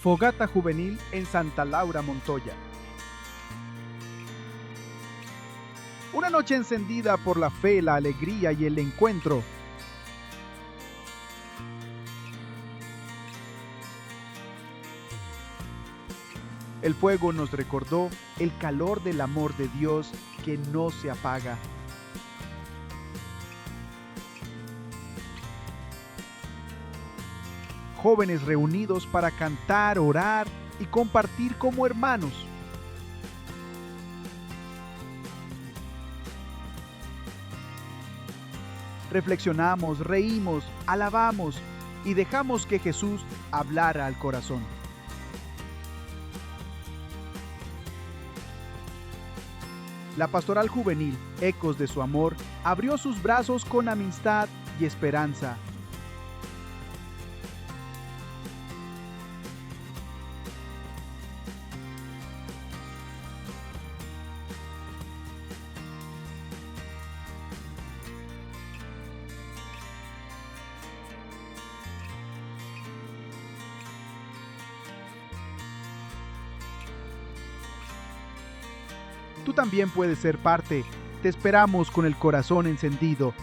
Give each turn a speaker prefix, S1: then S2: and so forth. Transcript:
S1: Fogata juvenil en Santa Laura, Montoya. Una noche encendida por la fe, la alegría y el encuentro. El fuego nos recordó el calor del amor de Dios que no se apaga. Jóvenes reunidos para cantar, orar y compartir como hermanos. Reflexionamos, reímos, alabamos y dejamos que Jesús hablara al corazón. La pastoral juvenil, Ecos de su amor, abrió sus brazos con amistad y esperanza. Tú también puedes ser parte. Te esperamos con el corazón encendido